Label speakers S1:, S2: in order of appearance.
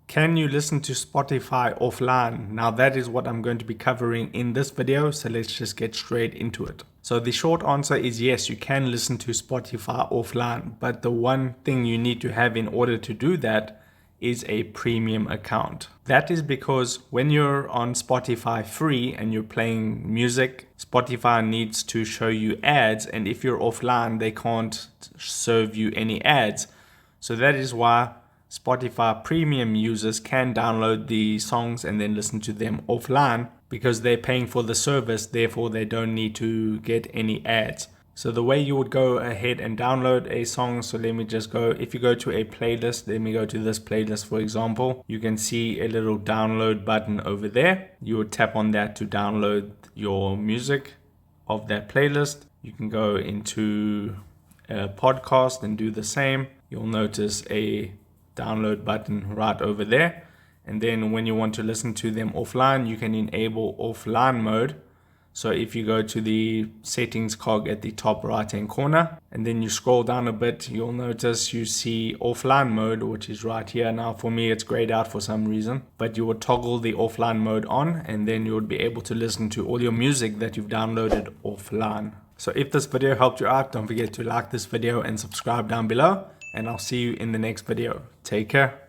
S1: Can you listen to Spotify offline? Now that is what I'm going to be covering in this video, so let's just get straight into it. So the short answer is yes, you can listen to Spotify offline, but the one thing you need to have in order to do that is a premium account. That is because when you're on Spotify free and you're playing music, Spotify needs to show you ads, and if you're offline, they can't serve you any ads. So that is why Spotify premium users can download the songs and then listen to them offline because they're paying for the service, therefore they don't need to get any ads. So the way you would go ahead and download a song, so let me just go, if you go to a playlist, let me go to this playlist for example, you can see a little download button over there. You would tap on that to download your music of that playlist. You can go into a podcast and do the same. You'll notice a download button right over there, and then when you want to listen to them offline, you can enable offline mode. So if you go to the settings cog at the top right hand corner and then you scroll down a bit, you'll notice you see offline mode, which is right here. Now for me it's grayed out for some reason, but you would toggle the offline mode on and then you would be able to listen to all your music that you've downloaded offline. So if this video helped you out, don't forget to like this video and subscribe down below, and I'll see you in the next video. Take care.